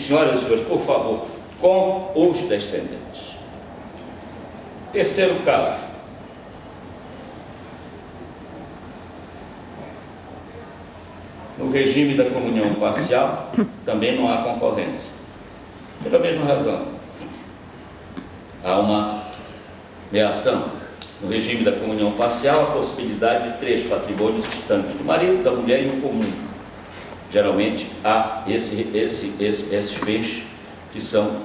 senhoras e senhores, por favor, com os descendentes. Terceiro caso. No regime da comunhão parcial, também não há concorrência. Pela mesma razão. Há uma meação. No regime da comunhão parcial, a possibilidade de 3 patrimônios distantes do marido, da mulher e o comum. Geralmente há esses bens que são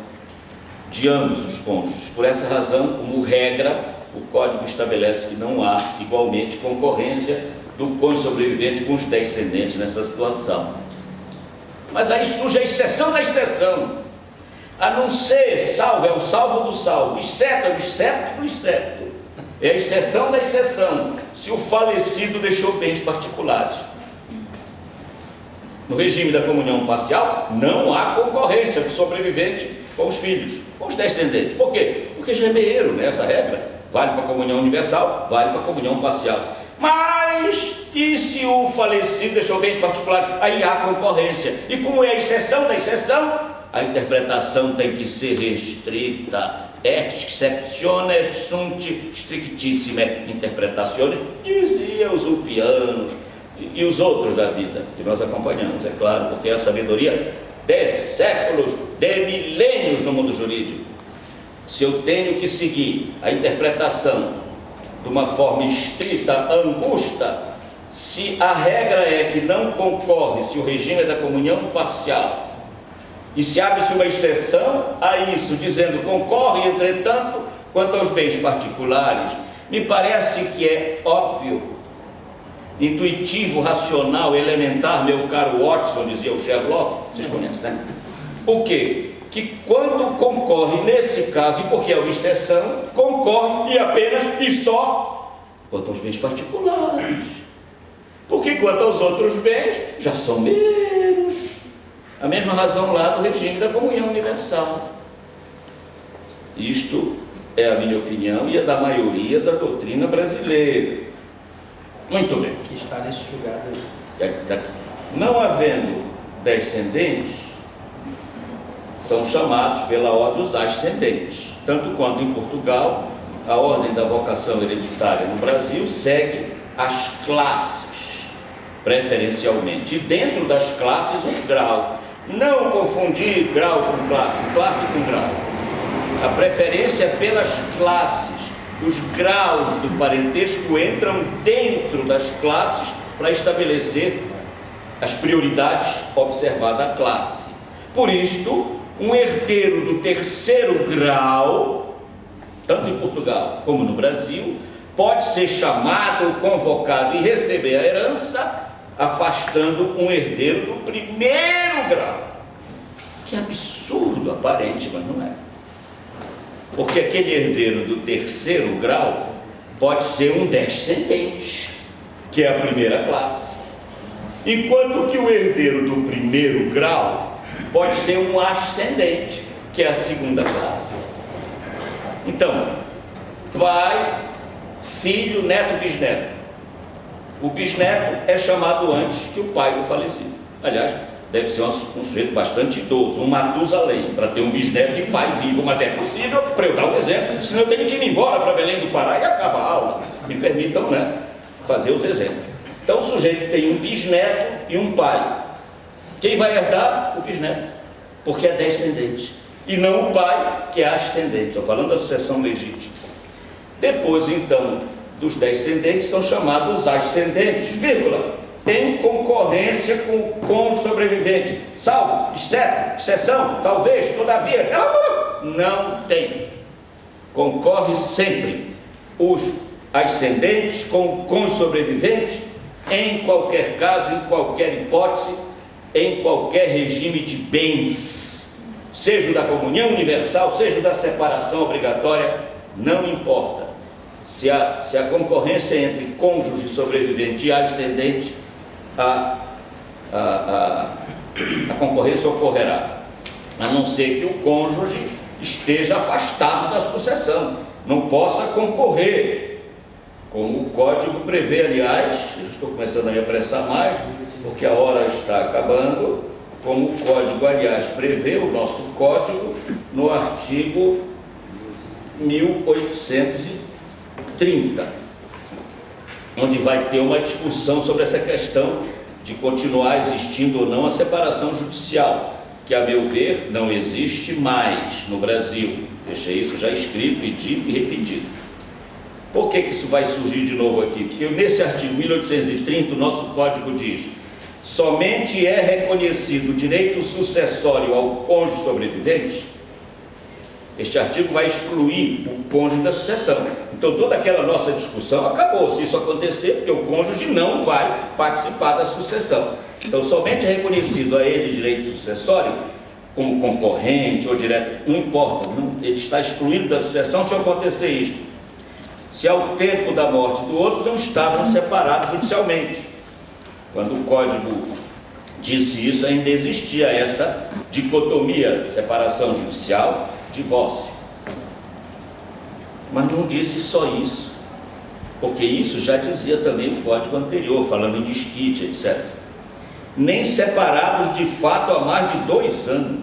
de ambos os cônjuges. Por essa razão, como regra, o Código estabelece que não há igualmente concorrência do cônjuge sobrevivente com os descendentes nessa situação. Mas aí surge a exceção da exceção. A não ser salvo, é o salvo do salvo, exceto é o excepto do excepto. É a exceção da exceção, se o falecido deixou bens particulares. No regime da comunhão parcial, não há concorrência do sobrevivente com os filhos, com os descendentes. Por quê? Porque já é meieiro, né? Essa regra vale para a comunhão universal, vale para a comunhão parcial. Mas, e se o falecido deixou bens particulares? Aí há concorrência. E como é a exceção da exceção, a interpretação tem que ser restrita. Exceptiones sunt strictissime interpretaciones, dizia os ulpianos e os outros da vida, que nós acompanhamos, é claro, porque é a sabedoria de séculos, de milênios no mundo jurídico. Se eu tenho que seguir a interpretação de uma forma estrita, angusta, se a regra é que não concorre, se o regime é da comunhão parcial, e se abre-se uma exceção a isso, dizendo concorre, entretanto, quanto aos bens particulares, me parece que é óbvio, intuitivo, racional, elementar, meu caro Watson, dizia o Sherlock, vocês conhecem, né? O quê? Que quando concorre nesse caso, e porque é uma exceção, concorre e apenas e só quanto aos bens particulares. Porque quanto aos outros bens, já são menos. A mesma razão lá do regime da comunhão universal. Isto é a minha opinião e a da maioria da doutrina brasileira. Muito bem. Que está nesse julgado aí. Não havendo descendentes, são chamados pela ordem os ascendentes. Tanto quanto em Portugal, a ordem da vocação hereditária no Brasil segue as classes, preferencialmente. E dentro das classes, os graus. Não confundir grau com classe, classe com grau. A preferência é pelas classes. Os graus do parentesco entram dentro das classes para estabelecer as prioridades observada a classe. Por isto, um herdeiro do terceiro grau, tanto em Portugal como no Brasil, pode ser chamado, convocado e receber a herança, afastando um herdeiro do primeiro grau. Que absurdo aparente, mas não é. Porque aquele herdeiro do terceiro grau pode ser um descendente, que é a primeira classe. Enquanto que o herdeiro do primeiro grau pode ser um ascendente, que é a segunda classe. Então, pai, filho, neto, bisneto. O bisneto é chamado antes que o pai do falecido. Aliás, deve ser um sujeito bastante idoso, um Matusalém, para ter um bisneto e pai vivo, mas é possível para eu dar um exemplo, senão eu tenho que ir embora para Belém do Pará e acaba a aula. Me permitam, né, fazer os exemplos. Então o sujeito tem um bisneto e um pai. Quem vai herdar? O bisneto, porque é descendente, e não o pai, que é ascendente. Estou falando da sucessão legítima. Depois, então, dos descendentes são chamados ascendentes, vírgula, tem concorrência com o cônjuge sobrevivente, salvo, exceção, talvez, todavia, não tem. Concorre sempre os ascendentes com o cônjuge sobrevivente, em qualquer caso, em qualquer hipótese, em qualquer regime de bens, seja o da comunhão universal, seja o da separação obrigatória, não importa. Se a concorrência entre cônjuge sobrevivente e ascendente, a concorrência ocorrerá, a não ser que o cônjuge esteja afastado da sucessão, não possa concorrer, como o Código prevê. Aliás, eu estou começando a me apressar mais, porque a hora está acabando, como o Código, aliás, prevê, o nosso Código, no artigo 1830, onde vai ter uma discussão sobre essa questão de continuar existindo ou não a separação judicial, que, a meu ver, não existe mais no Brasil. Deixei isso já escrito e dito e repetido. Por que isso vai surgir de novo aqui? Porque nesse artigo 1830 o nosso Código diz: somente é reconhecido o direito sucessório ao cônjuge sobrevivente. Este artigo vai excluir o cônjuge da sucessão. Então toda aquela nossa discussão acabou se isso acontecer, porque o cônjuge não vai participar da sucessão. Então somente é reconhecido a ele direito sucessório como concorrente ou direto, não importa, ele está excluído da sucessão se acontecer isto. Se ao tempo da morte do outro não estavam separados judicialmente. Quando o Código disse isso, ainda existia essa dicotomia, separação judicial, divórcio. Mas não disse só isso, porque isso já dizia também o Código anterior, falando em desquite, etc. Nem separados de fato há mais de 2 anos,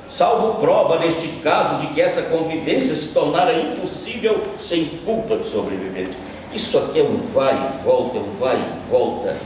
salvo prova neste caso de que essa convivência se tornara impossível sem culpa do sobrevivente. Isso aqui é um vai e volta,